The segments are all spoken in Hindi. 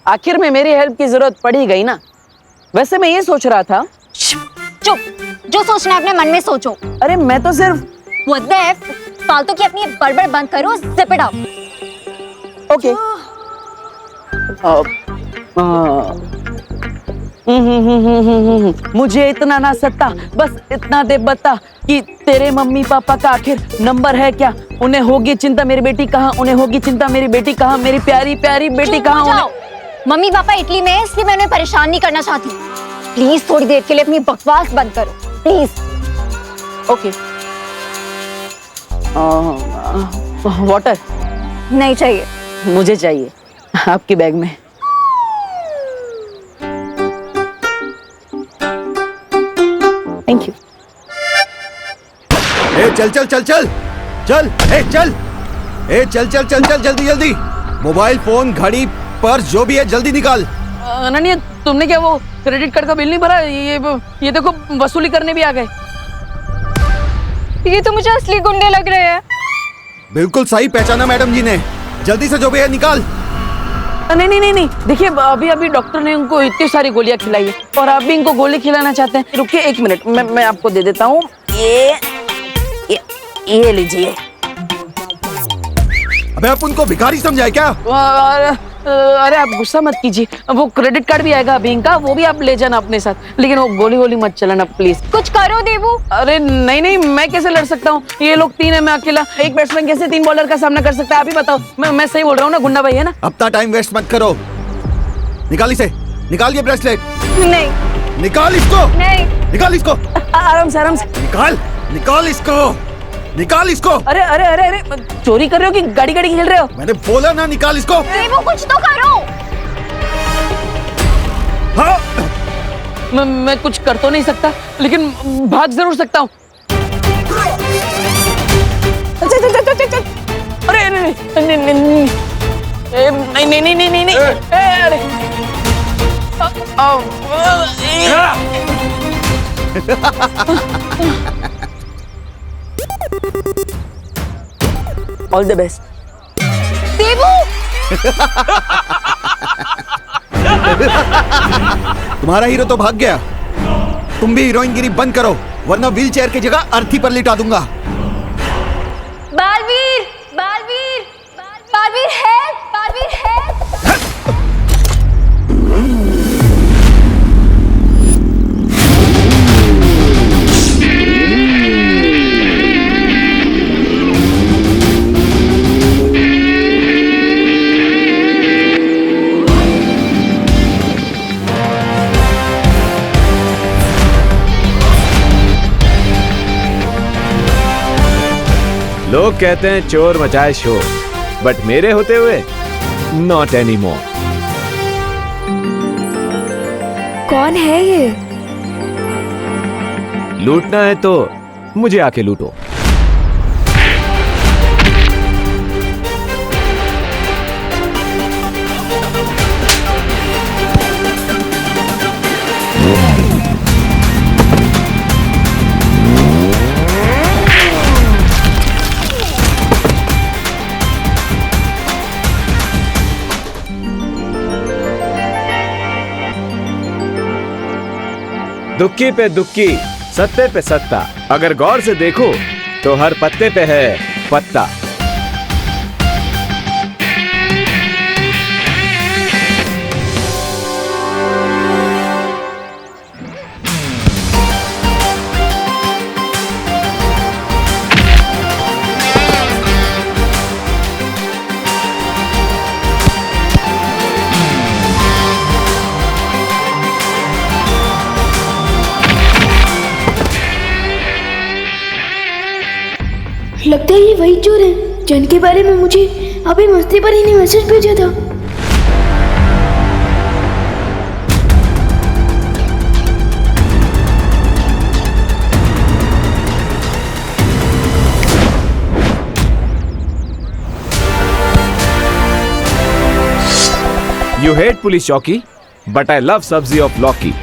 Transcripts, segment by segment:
आखिर में मेरी हेल्प की जरूरत पड़ ही गई ना। वैसे मैं ये सोच रहा था। चुप, जो सोचना है अपने मन में सोचो। अरे मैं तो सिर्फ What the F? फालतू की अपनी बड़बड़ बंद करो, zip it up। ओके। मुझे इतना ना सता, बस इतना दे बता कि तेरे मम्मी पापा का आखिर नंबर है क्या? उन्हें होगी चिंता मेरी बेटी कहाँ, उन्हें होगी चिंता मेरी बेटी कहाँ, मेरी प्यारी प्यारी बेटी कहाँ। मम्मी पापा इटली में है, इसलिए मैं उन्हें परेशान नहीं करना चाहती। प्लीज थोड़ी देर के लिए अपनी बकवास बंद करो, प्लीज। ओके। वाटर नहीं चाहिए। मुझे चाहिए, आपके बैग में। Thank you. ए चल चल चल चल चल, ए चल, ए चल चल चल चल, जल्दी जल्दी। मोबाइल फोन, घड़ी, पर्स, जो भी है जल्दी निकाल। अनन्या, तुमने क्या वो क्रेडिट कार्ड का बिल नहीं भरा? ये देखो वसूली करने भी आ गए। ये तो मुझे असली गुंडे लग रहे हैं। बिल्कुल सही पहचाना मैडम जी ने। जल्दी से जो भी है निकाल। नहीं नहीं नहीं नहीं, देखिए अभी डॉक्टर ने उनको इतनी सारी गोलियां खिलाई है और आप भी इनको गोली खिलाना चाहते हैं। रुकिए एक मिनट, मैं आपको दे देता हूँ। ये लीजिए। अबे आप उनको भिखारी समझाए क्या? अरे आप गुस्सा मत कीजिए, वो क्रेडिट कार्ड भी आएगा अभी इनका, वो भी आप ले जाना अपने साथ, लेकिन वो गोली गोली मत चलाना प्लीज। कुछ करो देवू। अरे नहीं नहीं, मैं कैसे लड़ सकता हूँ? ये लोग 3 है, मैं अकेला। एक बैट्समैन कैसे 3 बॉलर का सामना कर सकता है? आप ही बताओ। मैं सही बोल रहा हूँ ना गुंडा भाई, है ना? अपना टाइम वेस्ट मत करो। निकाल इसे, निकाल ये ब्रेसलेट। नहीं। निकाल इसको। नहीं। निकाल इसको। आराम से आराम से। निकाल, निकाल इसको, निकाल इसको। अरे अरे अरे अरे, चोरी कर रहे हो कि गाड़ी गाड़ी खेल रहे हो? मैंने बोला ना निकाल इसको। देवू कुछ तो करो। हाँ। मैं कुछ कर तो नहीं सकता, लेकिन भाग जरूर सकता हूँ। अरे नहीं नहीं नहीं नहीं नहीं नहीं नहीं नहीं, अरे ऑल द बेस्ट देवू। तुम्हारा हीरो तो भाग गया। तुम भी हीरोइनगिरी बंद करो, वरना व्हील चेयर की जगह अर्थी पर लिटा दूंगा। बालवीर, बालवीर, बालवीर है, बालवीर है। लोग कहते हैं चोर मचाए शोर, बट मेरे होते हुए नॉट एनी मोर। कौन है ये? लूटना है तो मुझे आके लूटो। दुक्की पे दुक्की, सत्ते पे सत्ता। अगर गौर से देखो तो हर पत्ते पे है पत्ता। लगता है ये वही चोर है जिनके बारे में मुझे अभी मस्ती पर ही ने मैसेज भेजा था। You hate पुलिस चौकी, but I love सब्जी ऑफ लौकी।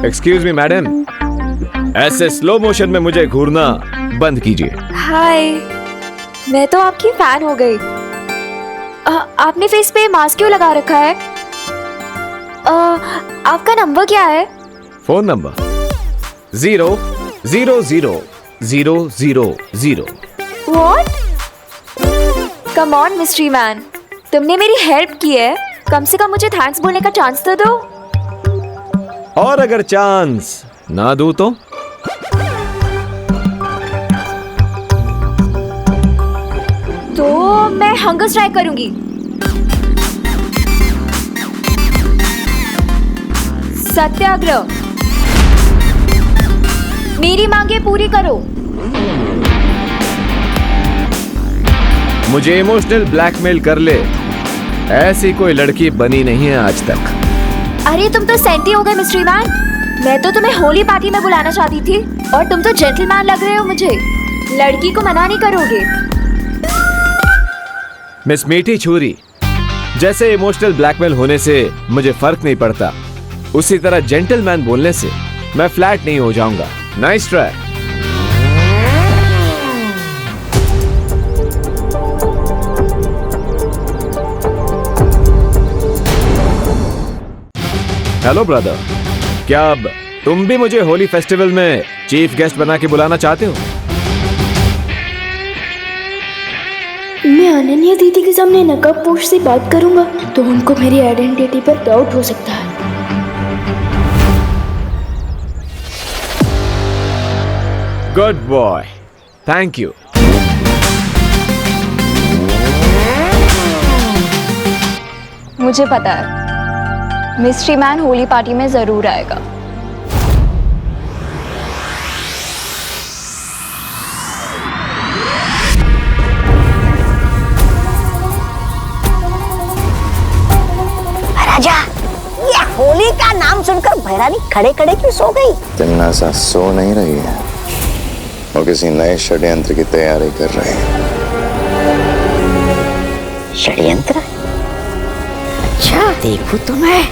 एक्सक्यूज मी मैडम, ऐसे स्लो मोशन में मुझे घूरना बंद कीजिए। हाय, मैं तो आपकी फैन हो गई। आपने फेस पे मास्क क्यों लगा रखा है? आपका नंबर क्या है? Phone number 0000000। What? Come on, mystery man. तुमने मेरी हेल्प की है, कम से कम मुझे थैंक्स बोलने का चांस तो दो। और अगर चांस ना दूं तो मैं हंगर स्ट्राइक करूंगी। सत्याग्रह। मेरी मांगे पूरी करो। मुझे इमोशनल ब्लैकमेल कर ले, ऐसी कोई लड़की बनी नहीं है आज तक। अरे तुम तो सेंटी हो गए मिस्ट्री मैन। मैं तो तुम्हें होली पार्टी में बुलाना चाहती थी और तुम तो जेंटलमैन लग रहे हो मुझे। लड़की को मना नहीं करोगे। मिस मीठी छुरी, जैसे इमोशनल ब्लैकमेल होने से मुझे फर्क नहीं पड़ता, उसी तरह जेंटलमैन बोलने से मैं फ्लैट नहीं हो जाऊंगा। Nice try. हेलो ब्रदर, क्या अब तुम भी मुझे होली फेस्टिवल में चीफ गेस्ट बना के बुलाना चाहते हो? मैं अनन्या दीदी के सामने नकाबपोश से बात करूंगा तो उनको मेरी आइडेंटिटी पर डाउट हो सकता है। Good boy, thank you. मुझे पता है मिस्ट्री मैन होली पार्टी में जरूर आएगा। राजा, ये होली का नाम सुनकर भैरानी खड़े खड़े क्यों सो गई? तिन्नासा सो नहीं रही है, वो किसी नए षड्यंत्र की तैयारी कर रही है। षड्यंत्र? अच्छा, देखूं तो मैं।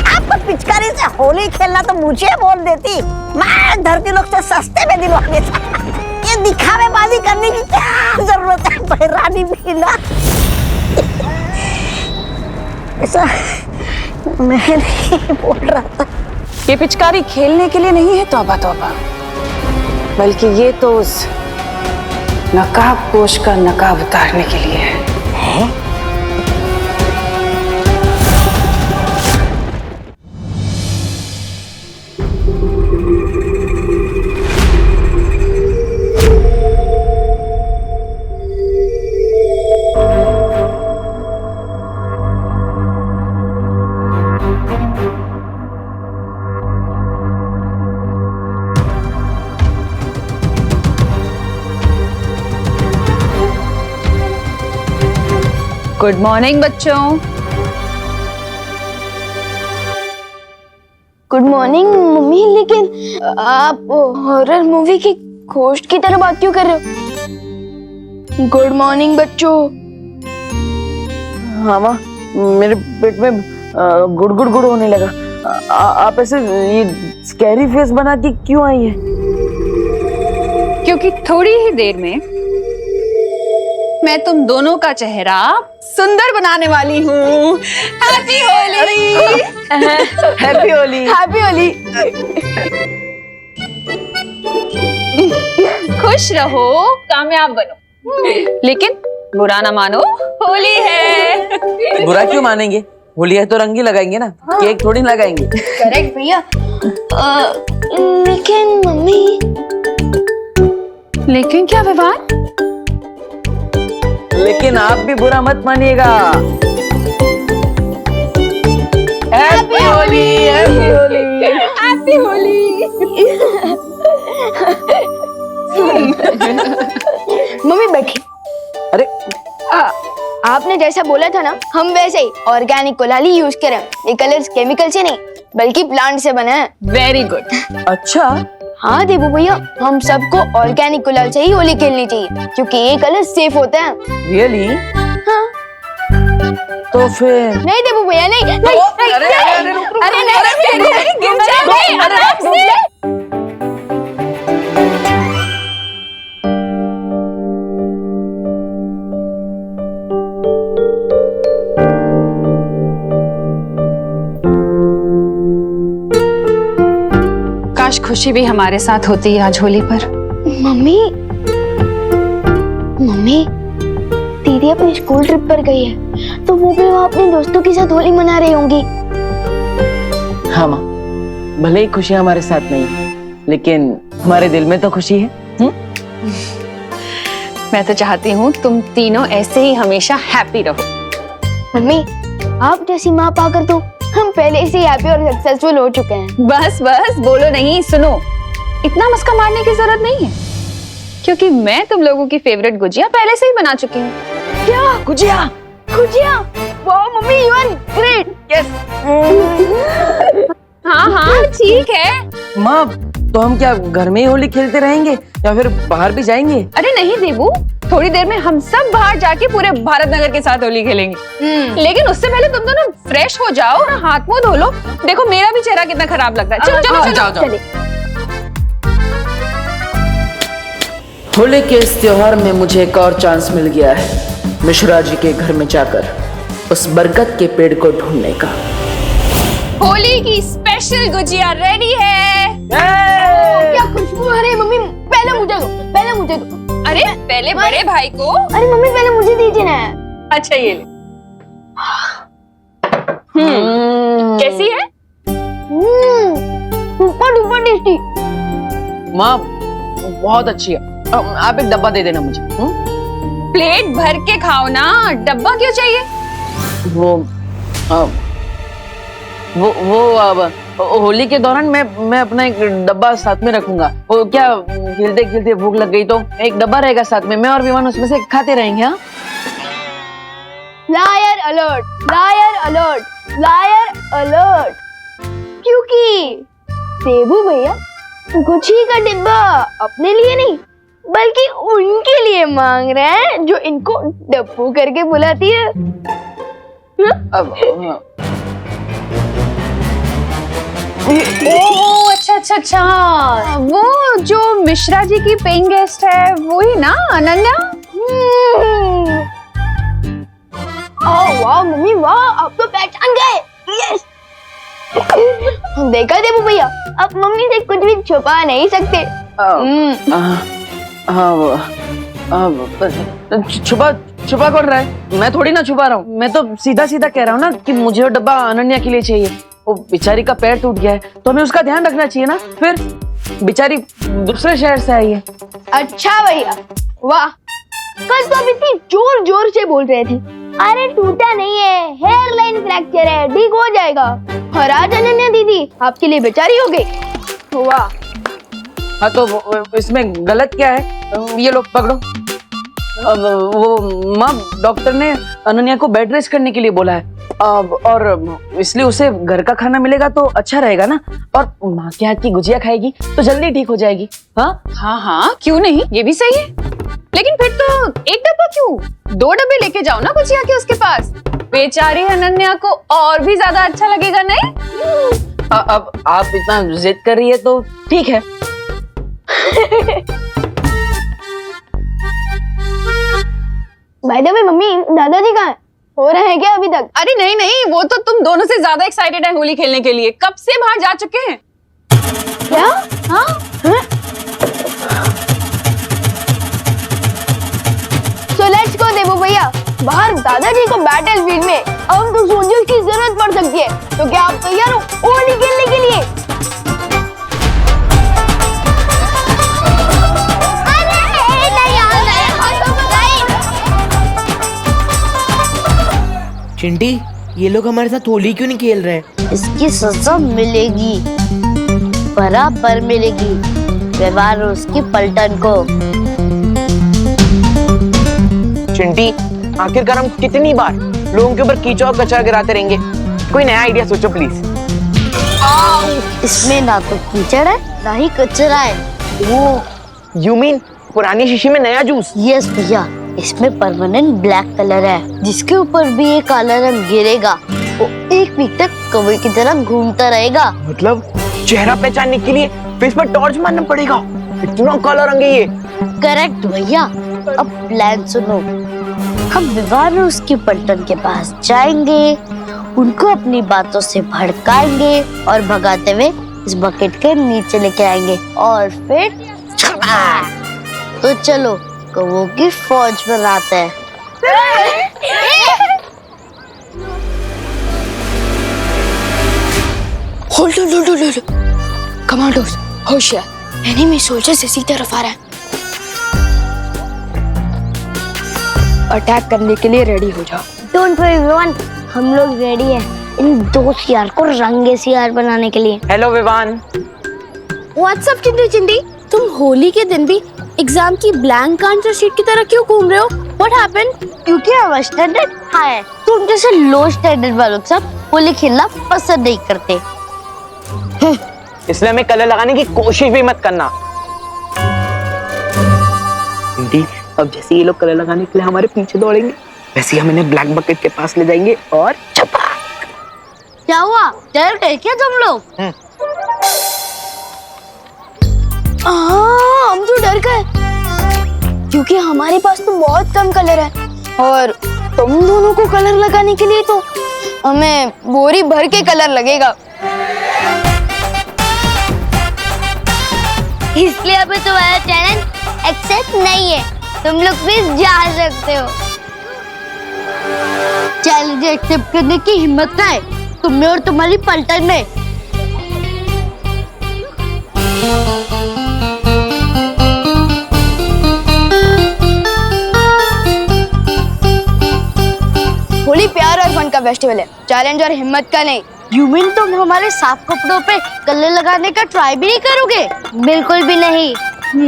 आपको पिचकारी से होली खेलना तो मुझे बोल देती, मैं धरती लोग से सस्ते में दिलवा देता। ये दिखावेबाजी करने की क्या जरूरत है भैरानी बीना? ऐसा मैं नहीं बोल रहा था। ये पिचकारी खेलने के लिए नहीं है तौबा तौबा, बल्कि ये तो उस नकाबपोश का नकाब उतारने के लिए है। गुड मॉर्निंग बच्चों। गुड मॉर्निंग मम्मी, लेकिन आप हॉरर मूवी की घोस्ट की तरह बात क्यों कर रहे हो? गुड मॉर्निंग बच्चों। हाँ माँ, मेरे पेट में गुड़ गुड़ गुड़ होने लगा। आप ऐसे ये स्कैरी फेस बना के क्यों आई है? क्योंकि थोड़ी ही देर में मैं तुम दोनों का चेहरा सुंदर बनाने वाली हूँ। Happy Holi. Happy Holi. Happy Holi. खुश रहो, कामयाब बनो, लेकिन बुरा ना मानो, होली है। बुरा क्यों मानेंगे? होली है तो रंग ही लगाएंगे ना, केक थोड़ी ना लगाएंगे। करेक्ट भैया। लेकिन मम्मी। लेकिन क्या व्यवहार? लेकिन आप भी बुरा मत मानिएगा। Happy Holi, happy Holi, happy Holi. Mummy बैठी। अरे आपने जैसा बोला था ना, हम वैसे ही ऑर्गेनिक कोलाली यूज करें। ये कलर्स केमिकल से नहीं बल्कि प्लांट से बने हैं। Very good. अच्छा, हाँ देबू भैया, हम सबको ऑर्गेनिक गुलाल से ही होली खेलनी चाहिए क्योंकि ये कलर सेफ होते हैं। रियली? हाँ। तो फिर नहीं देबू भैया, नहीं नहीं नहीं, अरे, अरे, रुक, रुक, अरे रुक, नहीं, गिर जाएंगे, आराम से। काश खुशी भी हमारे साथ होती है आज होली पर। मम्मी मम्मी, दीदी अपनी स्कूल ट्रिप पर गई है तो वो भी वहाँ अपने दोस्तों के साथ होली मना रही होंगी। हाँ माँ, भले ही खुशियाँ हमारे साथ नहीं है, लेकिन हमारे दिल में तो खुशी है। मैं तो चाहती हूँ तुम तीनों ऐसे ही हमेशा हैप्पी रहो। मम्मी, आप जैसी माँ पाकर तो हम पहले से हैप्पी और सक्सेसफुल हो चुके हैं। बस बस बोलो नहीं, सुनो, इतना मस्का मारने की जरूरत नहीं है क्योंकि मैं तुम लोगों की फेवरेट गुजिया पहले से ही बना चुकी हूँ। क्या? गुजिया? गुजिया? वाह mummy, you are great. Yes. हाँ हाँ ठीक है। माँ, तो हम क्या घर में ही होली खेलते रहेंगे या फिर बाहर भी जाएंगे? अरे नहीं देबू, थोड़ी देर में हम सब बाहर जाके पूरे भारत नगर के साथ होली खेलेंगे। लेकिन उससे पहले तुम दोनों फ्रेश हो जाओ और हाथ मुंह धो लो। देखो मेरा भी चेहरा कितना खराब लग रहा है। चलो चलो जाओ, चलो। जाओ। होली के इस त्योहार में मुझे एक और चांस मिल गया है मिश्रा जी के घर में जाकर उस बरगद के पेड़ को ढूंढने का। होली की स्पेशल गुजिया रेडी है। क्या खुशबू है। अरे मम्मी, पहले मुझे दो, पहले मुझे दो। अरे पहले बड़े भाई को। अरे मम्मी, पहले मुझे दीजिए ना। अच्छा ये ले। कैसी है? Super duper tasty. माँ, बहुत अच्छी है। आप एक डब्बा दे देना मुझे। प्लेट भर के खाओ ना, डब्बा क्यों चाहिए? वो अब होली के दौरान मैं अपना एक डब्बा साथ में रखूंगा। वो क्या, खेलते खेलते भूख लग गई तो एक डब्बा रहेगा साथ में, मैं और विमान उसमें से खाते रहेंगे। हाँ, liar alert, liar alert, liar alert. क्योंकि देबू भैया गुच्छी का डिब्बा अपने लिए नहीं बल्कि उनके लिए मांग रहे हैं जो इनको डब्बू करके बुलाती है। ओह अच्छा अच्छा अच्छा, वो जो मिश्रा जी की पेइंग गेस्ट है वही ना, अनन्या? ओह वाह मम्मी वाह, आप तो पहचान गए। यस। देखा देबू भैया, आप मम्मी से कुछ भी छुपा नहीं सकते। छुपा छुपा कौन रहा है? मैं थोड़ी ना छुपा रहा हूँ, मैं तो सीधा सीधा कह रहा हूँ ना कि मुझे वो डब्बा अनन्या के लिए चाहिए। वो बेचारी का पैर टूट गया है तो हमें उसका ध्यान रखना चाहिए ना। फिर बेचारी दूसरे शहर से आई है। अच्छा भैया वाह, कल तो आप इतनी जोर जोर से बोल रहे थे अरे टूटा नहीं है, हेयर लाइन फ्रैक्चर है, ठीक हो जाएगा। और आज अनन्या दीदी आपके लिए बेचारी हो गई। वाह। हाँ तो इसमें गलत क्या है? ये लोग पकड़ो। अब वो माँ, डॉक्टर ने अनन्या को बेड रेस्ट करने के लिए बोला है और इसलिए उसे घर का खाना मिलेगा तो अच्छा रहेगा ना, और माँ के हाथ की गुजिया खाएगी तो जल्दी ठीक हो जाएगी। हाँ हाँ हाँ क्यों नहीं, ये भी सही है। लेकिन फिर तो एक डब्बा क्यों, 2 डब्बे लेके जाओ ना गुजिया के उसके पास। बेचारी अनन्या को और भी ज्यादा अच्छा लगेगा नहीं? अब आप इतना जिद कर रही है तो ठीक है। बाय द वे मम्मी, दादाजी कहाँ है? हो रहे हैं क्या अभी तक? अरे नहीं नहीं, वो तो तुम दोनों से ज्यादा एक्साइटेड है होली खेलने के लिए, कब से बाहर जा चुके हैं। क्या? हाँ So let's go देवू भैया, बाहर दादाजी को बैटल फील्ड में अब तो सोल्जर्स की जरूरत पड़ सकती है, तो क्या आप तैयार हो होली खेलने के लिए? चिंटी, ये लोग हमारे साथ होली क्यों नहीं खेल रहे हैं? इसकी सजा मिलेगी, बराबर मिलेगी व्यवहार उसकी पलटन को। चिंटी, आखिरकार हम कितनी बार लोगों के ऊपर कीचड़ और कचरा गिराते रहेंगे? कोई नया आइडिया सोचो प्लीज। इसमें ना तो कीचड़ है ना ही कचरा है। वो यू मीन पुरानी शीशी में नया जूस? यस भैया, इसमें परमानेंट ब्लैक कलर है, जिसके ऊपर भी ये काला रंग गिरेगा वो एक वीक तक कौवे की तरह घूमता रहेगा। मतलब चेहरा पहचानने के लिए फेस पर टॉर्च मारना पड़ेगा? इतना काला रंग है ये। करेक्ट भैया। अब प्लान सुनो, हम विवाह उसकी पलटन के पास जाएंगे, उनको अपनी बातों से भड़काएंगे और भगाते हुए इस बकेट के नीचे लेके आएंगे और फिर तो चलो कौवों की फौज बनाते हैं। होल्ड कमांडोज होशियार, एनिमी सोल्जर्स इसी तरफ आ रहा है, अटैक करने के लिए रेडी हो जाओ। डोंट वरी विवान, हम लोग रेडी हैं इन दो सियार को रंगे सियार बनाने के लिए। हेलो विवान। व्हाट्सअप चिंटी, तुम होली के दिन भी एग्जाम की ब्लैंक आंसर शीट की तरह क्यों घूम रहे हो? What happened? क्योंकि हमारा स्टैंडर्ड हाई है, तुम जैसे लो स्टैंडर्ड वालों सब होली खेलना पसंद नहीं करते, इसलिए हमें कलर लगाने की कोशिश भी मत करना। चिंटी, अब जैसे ये लोग कलर लगाने के लिए हमारे पीछे दौड़ेंगे, वैसे ही हम इन्हें ब्लैक बकेट के पास ले जाएंगे और छपा। क्या हुआ, डर गए क्या तुम लोग? हम तो डर गए क्योंकि हमारे पास तो बहुत कम कलर है और तुम दोनों को कलर लगाने के लिए तो हमें बोरी भर के कलर लगेगा। इसलिए अभी तुम्हारा चैलेंज एक्सेप्ट नहीं है, तुम लोग प्लीज जा सकते हो। चैलेंज एक्सेप्ट करने की हिम्मत का है तुम में और तुम्हारी पलटन में। होली प्यार और फन का फेस्टिवल है, चैलेंज और हिम्मत का नहीं। यू मीन तुम हमारे साफ कपड़ों पे कलर लगाने का ट्राई भी नहीं करोगे? बिल्कुल भी नहीं।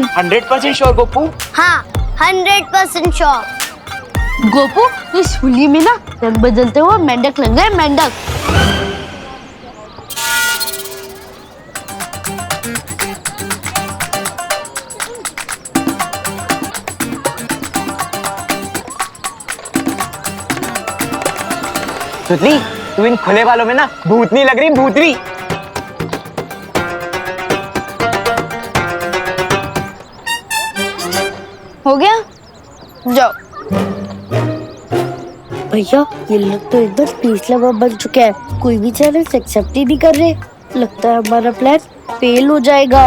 100% श्योर गोपू? हाँ 100% श्योर। गोपू, इस होली में ना रंग बदलते हुए मेंढक लग गए, मेंढक। सुतली, तू इन खुले वालों में ना भूतनी लग रही, भूतनी। हो गया, जाओ। भैया ये लोग तो एकदम पीस लवा बन चुके हैं, कोई भी चैलेंज एक्सेप्ट ही नहीं कर रहे, लगता है हमारा प्लान फेल हो जाएगा।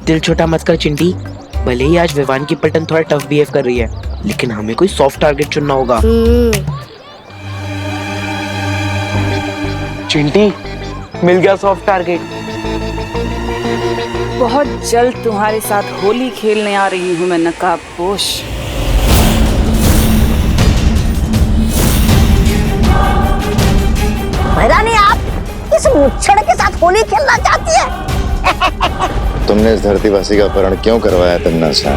दिल छोटा मत कर चिंटी, भले ही आज विवान की पलटन थोड़ा टफ बिहेव कर रही है, लेकिन हमें कोई सॉफ्ट टारगेट चुनना होगा। चिंटी, मिल गया सॉफ्ट टारगेट। बहुत जल्द तुम्हारे साथ होली खेलने आ रही हूँ मैं, नकाबपोश। भैरानी, आप इस मुच्छड़ के साथ होली खेलना चाहती है? तुमने इस धरतीवासी का अपहरण क्यों करवाया तन्ना सा?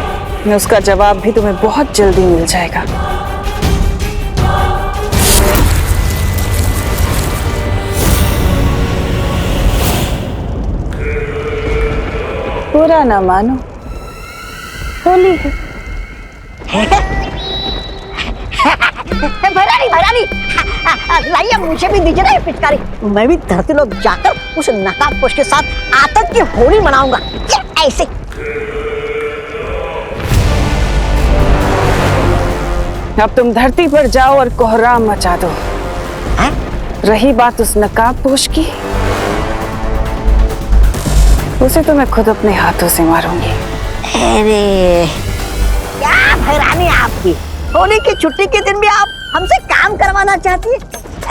उसका जवाब भी तुम्हें बहुत जल्दी मिल जाएगा। बुरा ना मानो, होली है। भैरानी, लाइए मुझे भी दीजिए ना ये पिचकारी, मैं भी धरती लोग जाकर उस नकाबपोश के साथ आतंक की होली मनाऊंगा। ये ऐसे अब तुम धरती पर जाओ और कोहराम मचा दो। रही बात उस नकाबपोश की, उसे तो मैं खुद अपने हाथों से मारूंगी। अरे क्या हैरानी आपकी, होली की छुट्टी के दिन भी आप हमसे काम करवाना चाहती है?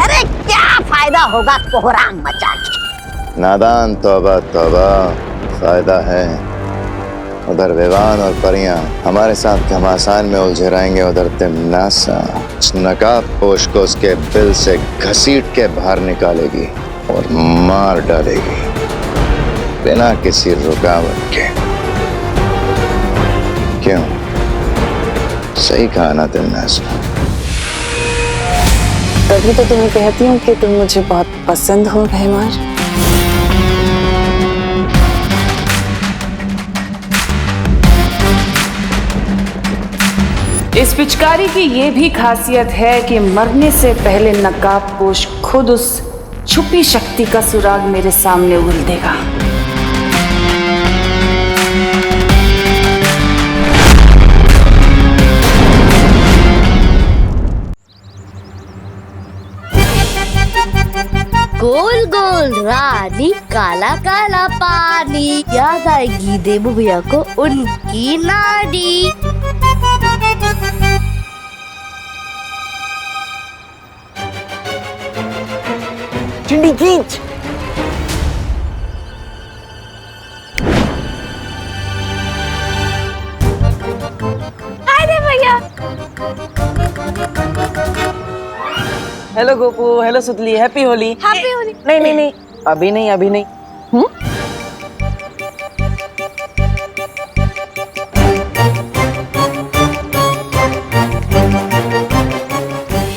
अरे क्या फायदा होगा कोहराम मचा के? नादान, तौबा तौबा, फायदा है। उधर विवान और परियां हमारे साथ घमासान में उलझे रहेंगे, उधर तिमनासा उस नकाब पोश को उसके बिल से घसीट के बाहर निकालेगी और मार डालेगी बिना किसी रुकावट के। क्यों, सही कहा ना तिमनासा? तभी तो तुम्हें कहती हूँ कि तुम मुझे बहुत पसंद हो रहमान। इस पिचकारी की ये भी खासियत है कि मरने से पहले नकाबपोश खुद उस छुपी शक्ति का सुराग मेरे सामने उगल देगा। गोल गोल रानी, काला काला पानी, याद आएगी देबू भैया को उनकी नानी। चिंडी खींच। अरे भैया, हेलो गोपू, हेलो सुतली, हैप्पी होली। हैप्पी होली। नहीं नहीं नहीं, अभी नहीं, अभी नहीं।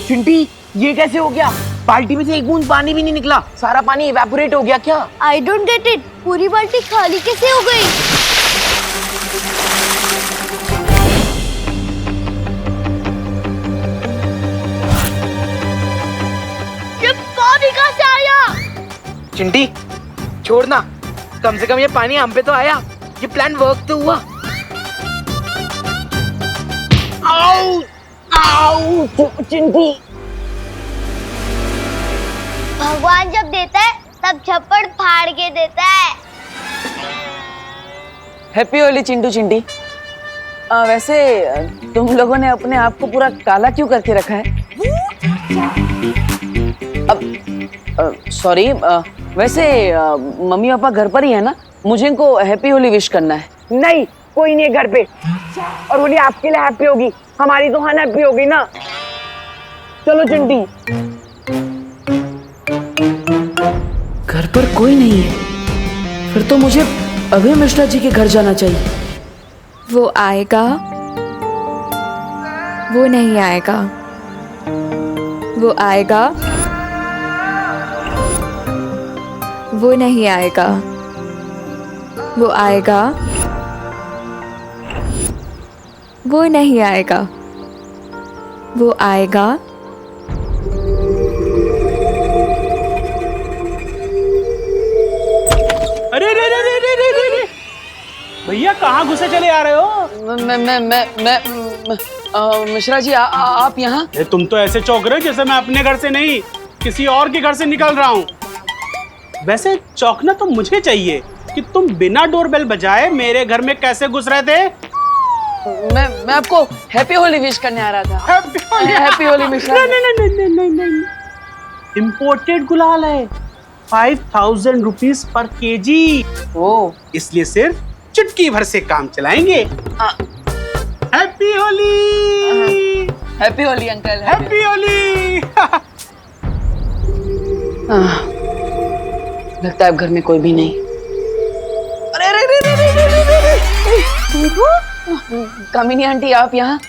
चिंटी, ये कैसे हो गया? बाल्टी में से एक बूंद पानी भी नहीं निकला, सारा पानी इवेपोरेट हो गया क्या? आई डोंट गेट इट, पूरी बाल्टी खाली कैसे हो गई? ये पानी कहाँ से आया? चिंटी छोड़ना, कम से कम ये पानी हम पे तो आया, ये प्लान वर्क तो हुआ। आओ आओ चिंटी। भगवान जब देता है तब छप्पड़ फाड़ के देता है। हैप्पी होली चिंटू चिंटी। वैसे तुम लोगों ने अपने आप को पूरा काला क्यों करके रखा है? अब सॉरी, वैसे मम्मी पापा घर पर ही है ना? मुझे इनको हैप्पी होली विश करना है। नहीं, कोई नहीं है घर पे, और होली आपके लिए हैप्पी होगी, हमारी तो अनहैप्पी होगी ना। चलो चिंटी। घर पर कोई नहीं है, फिर तो मुझे अभय मिश्रा जी के घर जाना चाहिए। वो आएगा, वो नहीं आएगा, वो आएगा, वो नहीं आएगा, वो आएगा, वो नहीं आएगा, वो आएगा, अरे रे रे रे रे रे रे रे भैया कहाँ घुसे चले आ रहे हो? मैं मिश्रा जी, आप यहाँ? तुम तो ऐसे चौंक रहे हो जैसे मैं अपने घर से नहीं किसी और के घर से निकल रहा हूँ। वैसे चौंकना तो मुझे चाहिए कि तुम बिना डोरबेल बजाए मेरे घर में कैसे घुस रहे थे। मैं आपको हैप्पी होली विश करने आ रहा था। हैप्पी होली मिश्रा। नहीं, इम्पोर्टेड गुलाल है, 5000 रुपीज पर केजी। ओ, इसलिए सिर्फ चुटकी भर से काम चलाएंगे। Happy Holi. Happy Holi uncle. Happy Holi. लगता है अब घर में कोई भी नहीं। अरे अरे अरे अरे अरे अरे कामिनी आंटी, आप यहाँ?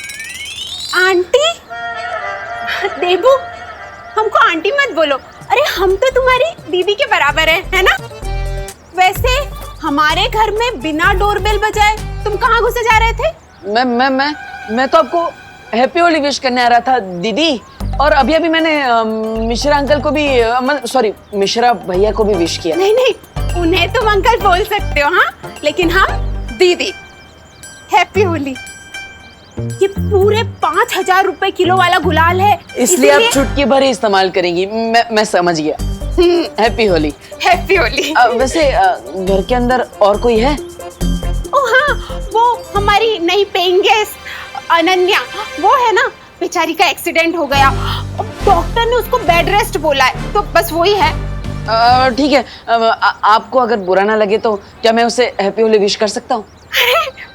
आंटी? देबू, हमको आंटी मत बोलो। अरे हम तो तुम्हारी दीदी के बराबर है ना? वैसे हमारे घर में बिना डोरबेल बजाए तुम कहाँ घुसे जा रहे थे? मैं तो आपको हैप्पी होली विश करने आ रहा था दीदी। और अभी अभी मैंने मिश्रा अंकल को भी, सॉरी मिश्रा भैया को भी विश किया। नहीं नहीं, उन्हें तुम अंकल बोल सकते हो, हाँ, लेकिन हम दीदी। हैप्पी होली। ये पूरे 5,000 रुपए किलो वाला गुलाल है, इसलिए आप चुटकी भर ही इस्तेमाल करेंगी। मैं समझ गया। हैप्पी होली। हैप्पी होली। वैसे घर के अंदर और कोई है? ओ हाँ, वो हमारी नई पेइंग गेस्ट अनन्या, वो है ना, बेचारी का एक्सीडेंट हो गया, डॉक्टर ने उसको बेड रेस्ट बोला है, तो बस वही है। ठीक है, आपको अगर बुरा ना लगे तो क्या मैं उसे हैप्पी होली विश कर सकता हूँ?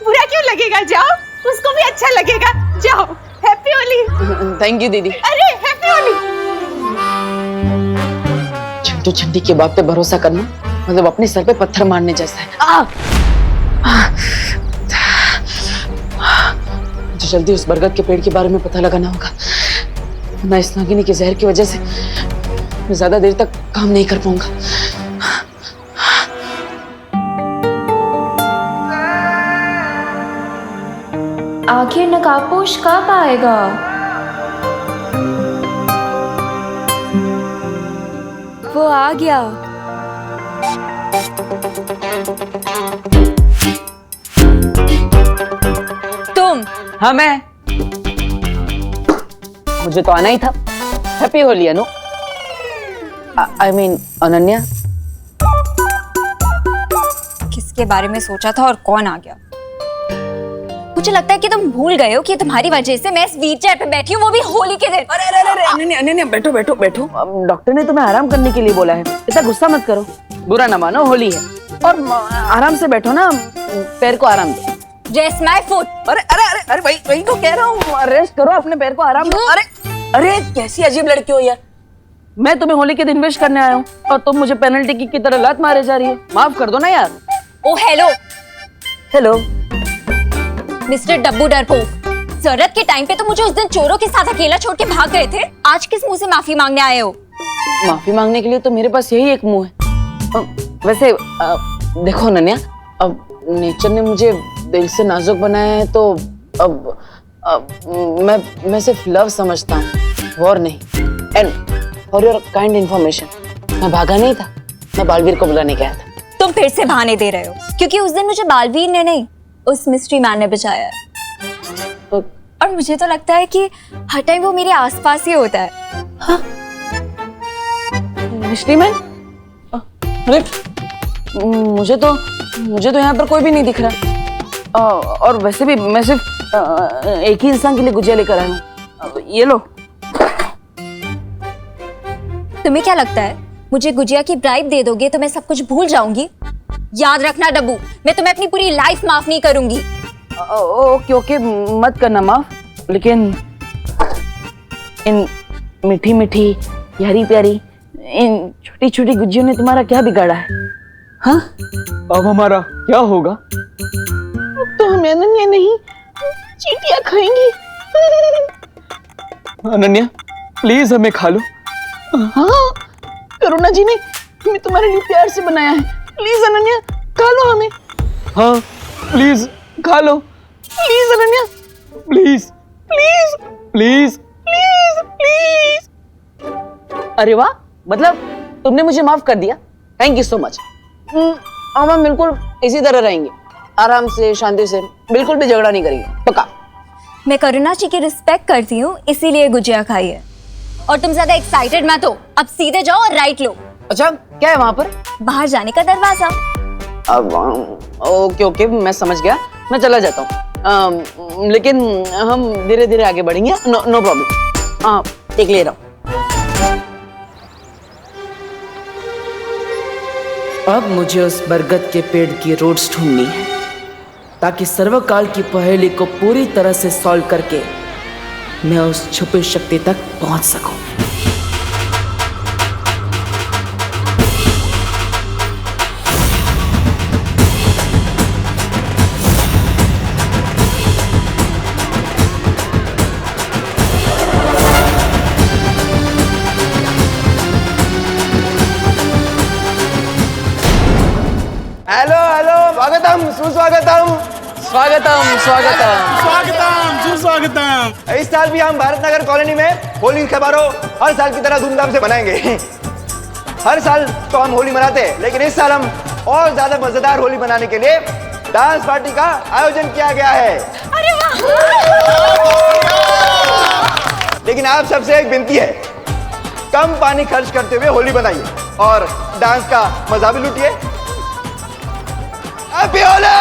बुरा क्यों लगेगा, जाओ, उसको भी अच्छा लगेगा, जाओ। हैप्पी होली। थैंक यू दीदी। अरे हैप्पी होली। चिंटू चिंटी की बात पे भरोसा करना मतलब अपने सर पे पत्थर मारने जैसा है। मुझे जल्दी उस बरगद के पेड़ के बारे में पता लगाना होगा, वरना इस नागिनी के जहर की वजह से मैं ज्यादा देर तक काम नहीं कर पाऊंगा। आखिर नकाबपोश कब आएगा? वो आ गया। तुम? हाँ मैं। मुझे तो आना ही था। Happy Holi Anu. I mean Ananya. किसके बारे में सोचा था और कौन आ गया? मुझे लगता है कि तुम भूल गए हो कि तुम्हारी वजह से मैं इस व्हीलचेयर पे बैठी हूँ, वो भी होली के दिन। अरे अरे अरे अनन्या अनन्या बैठो बैठो बैठो। डॉक्टर ने तुम्हें आराम करने के लिए बोला है, इतना गुस्सा मत करो। बुरा ना मानो, होली है और आराम से बैठो ना, पैर को आराम दो। Rest my foot। अरे अरे अरे अरे वही तो कह रहा हूँ, रेस्ट करो, अपने पैर को आराम दो। अरे अरे कैसी अजीब लड़की हो यार। मैं तुम्हें होली के दिन विश करने आया हूँ और तुम मुझे पेनल्टी किक की तरह लात मारे जा रही हो। माफ कर दो ना यार। ओ हेलो हेलो मिस्टर डब्बू डरपोक, जरूरत के टाइम पे तो मुझे उस दिन चोरों के साथ अकेला छोड़ के भाग गए थे, आज किस मुंह से माफी मांगने आए हो? माफी मांगने के लिए तो मेरे पास यही एक मुंह है। वैसे देखो नन्या, अब नेचर ने मुझे दिल से नाजुक बनाया है, तो अब मैं सिर्फ लव समझता हूँ, वॉर नहीं। And for your kind information, मैं भागा नहीं था, मैं बालवीर को बुलाने गया था। तुम फिर से बहाने दे रहे हो, क्योंकि उस दिन मुझे बालवीर ने नहीं, उस मिस्ट्री मैन ने बचाया है। और मुझे तो लगता है कि हर टाइम वो मेरे आसपास ही होता है। हाँ? Mystery man? अरे मुझे तो यहाँ पर कोई भी नहीं दिख रहा। और वैसे भी मैं सिर्फ एक ही इंसान के लिए गुजिया लेकर आया हूँ। ये लो। तुम्हें क्या लगता है मुझे गुजिया की ब्राइब दे दोगे तो मैं सब कुछ भूल जाऊंगी? याद रखना डब्बू, मैं तुम्हें अपनी पूरी लाइफ माफ नहीं करूंगी। ओके ओके, मत करना माफ, लेकिन इन मीठी मीठी प्यारी प्यारी इन छोटी छोटी गुजियों ने तुम्हारा क्या बिगाड़ा है? हाँ? अब हमारा क्या होगा? अब तो हम अनन्या नहीं चींटियां खाएंगी। अनन्या प्लीज हमें खा लो। हाँ, करुणा जी ने हमें तुम्हारे लिए प्यार से बनाया है, प्लीज अनन्या खा लो हमें। हाँ प्लीज खा लो, please Ananya, please please please please please. अरे वाह, मतलब तुमने मुझे माफ कर दिया, थैंक यू सो मच। अब हम बिल्कुल इसी तरह रहेंगे, आराम से, शांति से, बिल्कुल भी झगड़ा नहीं करेंगे, पक्का। मैं करुणा जी की रिस्पेक्ट करती हूँ, इसीलिए गुजिया खाई है। और तुम ज्यादा एक्साइटेड मत हो, अब सीधे जाओ और राइट लो। अच्छा, क्या है वहां पर? बाहर जाने का दरवाजा। अब ओके ओके, मैं समझ गया, मैं चला जाता हूँ। लेकिन हम धीरे धीरे आगे बढ़ेंगे, नो प्रॉब्लम। हाँ, टेक ले रहा हूँ। अब मुझे उस बरगद के पेड़ की रूट्स ढूंढनी है, ताकि सर्वकाल की पहेली को पूरी तरह से सॉल्व करके मैं उस छुपी शक्ति तक पहुंच सकूं। हेलो हेलो, स्वागतम सुस्वागतम। स्वागतम स्वागतम स्वागतम सुस्वागतम। इस साल भी हम भारत नगर कॉलोनी में होली का समारोह हर साल की तरह धूमधाम से मनाएंगे। हर साल तो हम होली मनाते हैं, लेकिन इस साल हम और ज्यादा मजेदार होली मनाने के लिए डांस पार्टी का आयोजन किया गया है। अरे वाह, लेकिन आप सबसे एक विनती है, कम पानी खर्च करते हुए होली बनाइए और डांस का मजा भी लूटिए। हैप्पी होली!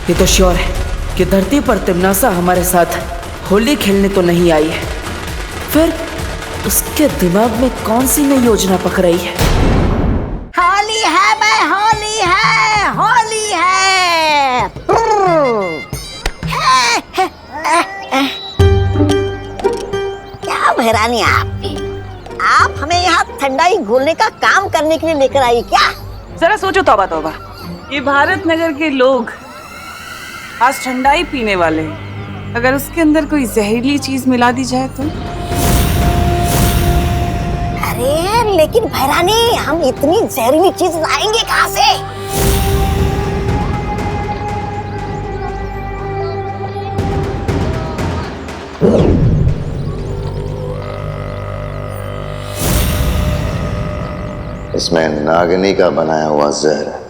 ये तो श्योर है कि धरती पर तिमनासा हमारे साथ होली खेलने तो नहीं आई है। फिर उसके दिमाग में कौन सी नई योजना पक रही है? होली है भाई, होली है, होली है। क्या भैरानी आपकी, आप हमें यहाँ ठंडाई घोलने का काम करने के लिए लेकर आई क्या? जरा सोचो तौबा तौबा, ये भारत नगर के लोग आज ठंडाई पीने वाले हैं। अगर उसके अंदर कोई जहरीली चीज मिला दी जाए तो? अरे लेकिन भैरानी, हम इतनी जहरीली चीज लाएंगे कहाँ से? इसमें नागिनी का बनाया हुआ जहर है।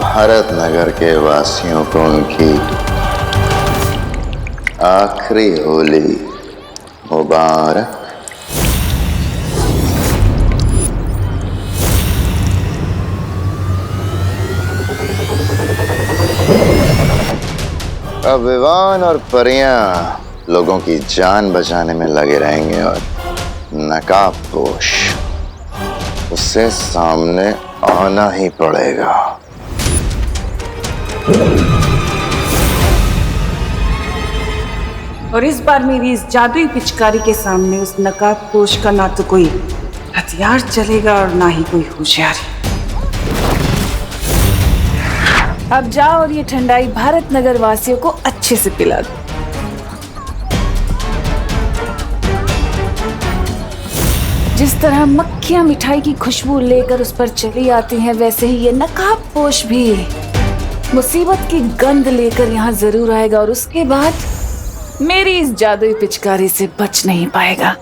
भारत नगर के वासियों को उनकी आखिरी होली मुबारक। अब विवान और परियां लोगों की जान बचाने में लगे रहेंगे और नकाबपोश उससे सामने आना ही पड़ेगा। और इस बार मेरी इस जादुई पिचकारी के सामने उस नकाबपोश का ना तो कोई हथियार चलेगा और ना ही कोई होशियारी। अब जाओ और ये ठंडाई भारत नगर वासियों को अच्छे से पिला दो। जिस तरह मक्खियां मिठाई की खुशबू लेकर उस पर चली आती हैं, वैसे ही ये नकाबपोश भी मुसीबत की गंध लेकर यहाँ जरूर आएगा और उसके बाद मेरी इस जादुई पिचकारी से बच नहीं पाएगा।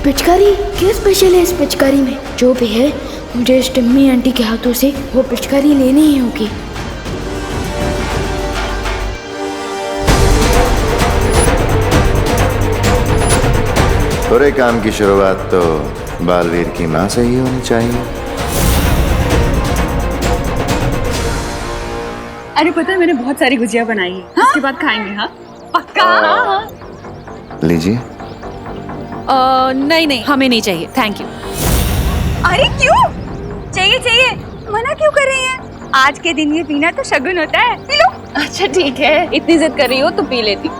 पिचकारी क्या स्पेशल है इस पिचकारी में? जो भी है मुझे इस टिम्मी आंटी के हाथों से वो पिचकारी लेनी ही होगी। बुरे काम की शुरुआत तो बालवीर की माँ से ही होनी चाहिए। अरे पता है मैंने बहुत सारी गुजिया बनाई है। हाँ? उसके बाद खाएंगे। हाँ पक्का। हाँ। लीजिए। नहीं नहीं हमें नहीं चाहिए, थैंक यू। अरे क्यों चाहिए चाहिए, मना क्यों कर रही हैं? आज के दिन ये पीना तो शगुन होता है, पी लो। अच्छा ठीक है, इतनी जिद कर रही हो तो पी लेती।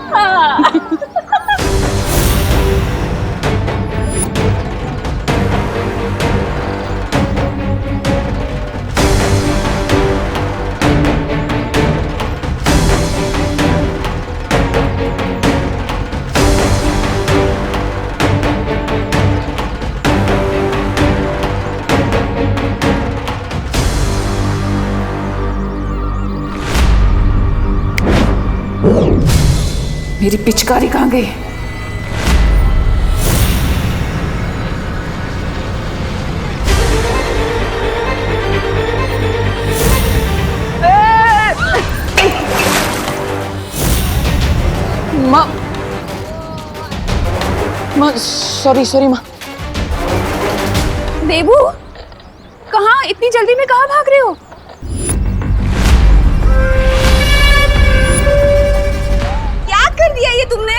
मेरी पिचकारी कहाँ गई? माँ माँ सॉरी सॉरी माँ। देबू कहाँ, इतनी जल्दी में कहाँ भाग रहे हो? कर दिया ये तुमने?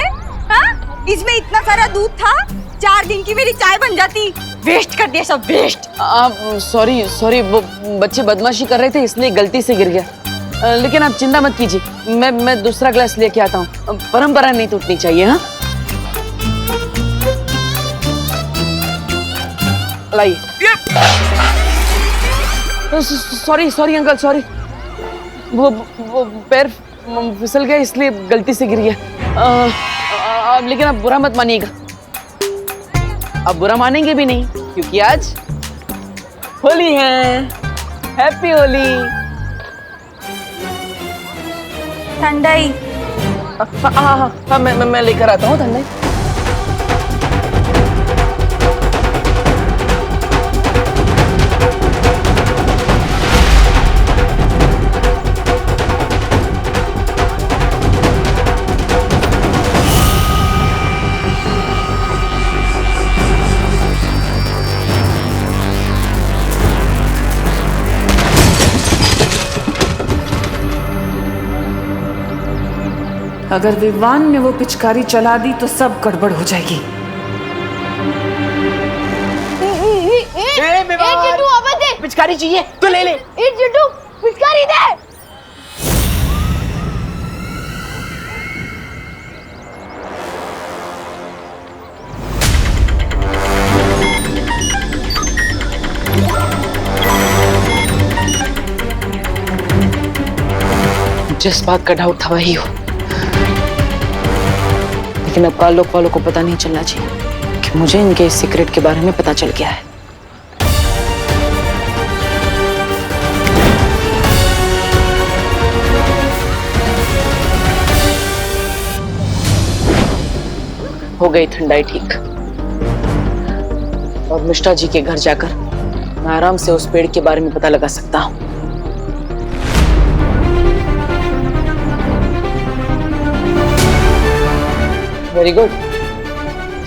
हाँ? इसमें इतना सारा दूध था, 4 दिन की मेरी चाय बन जाती। वेस्ट कर दिया सब, वेस्ट। आप सॉरी सॉरी, वो बच्चे बदमाशी कर रहे थे इसलिए गलती से गिर गया। लेकिन आप चिंता मत कीजिए, मैं दूसरा ग्लास लेके आता हूँ। परंपरा नहीं टूटनी चाहिए। हाँ लाइए। सॉरी सॉरी अंकल सॉरी, वो पैर फिसल गया इसलिए गलती से गिर गया। लेकिन आप बुरा मत मानिएगा। अब बुरा मानेंगे भी नहीं क्योंकि आज होली है। हैप्पी होली। ठंडाई। हाँ मैं लेकर आता हूँ ठंडाई। अगर विवान ने वो पिचकारी चला दी तो सब गड़बड़ हो जाएगी। पिचकारी चाहिए तो ले ले। चिट्टू पिचकारी दे। जिस बात का डाउट था वही हो, लेकिन अब काल लोग वालों को पता नहीं चलना चाहिए कि मुझे इनके इस सीक्रेट के बारे में पता चल गया है। हो गई ठंडाई ठीक। और मिश्रा जी के घर जाकर मैं आराम से उस पेड़ के बारे में पता लगा सकता हूँ। Very good.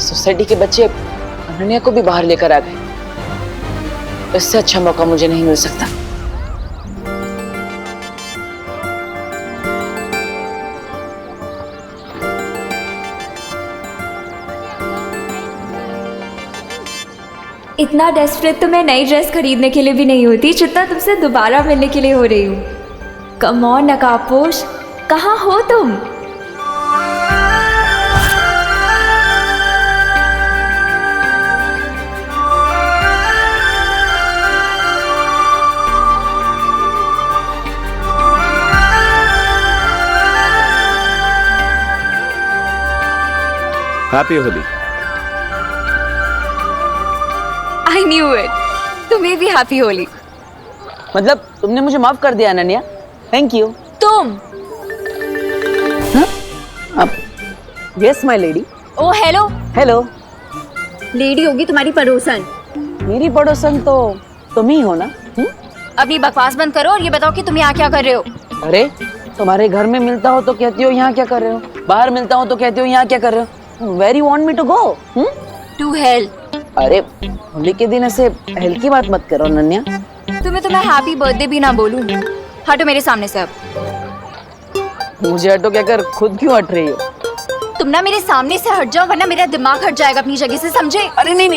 सोसाइटी के बच्चे अनन्या को भी बाहर लेकर आ गए। इससे अच्छा मौका मुझे नहीं मिल सकता। इतना डेस्परेट तो मैं नई ड्रेस खरीदने के लिए भी नहीं होती जितना तुमसे दोबारा मिलने के लिए हो रही हूँ। कम ऑन नकाबपोश, कहाँ हो तुम? Happy Holi. I knew it, तुम्हें भी हैप्पी होली। मतलब तुमने मुझे माफ कर दिया अनन्या, थैंक यू। तुम? अब yes my lady. Oh hello. Hello. Lady होगी तुम्हारी पड़ोसन। मेरी पड़ोसन तो तुम ही हो ना? अपनी बकवास बंद करो और ये बताओ कि तुम यहाँ क्या कर रहे हो? अरे तुम्हारे घर में मिलता हो तो कहती हो यहाँ क्या कर रहे हो, बाहर मिलता हो तो कहती हो यहाँ क्या कर रहे हो। Very want me to go? To hell. अरे होली के दिन ऐसे हेल की बात मत करो नन्या। तुम्हें हैप्पी बर्थडे भी ना बोलूं। हटो मेरे सामने से अब। मुझे हटो क्या कर, खुद क्यों हट रही हो? तुम ना मेरे सामने से हट जाओ वरना मेरा दिमाग हट जाएगा अपनी जगह से, समझे? अरे नहीं,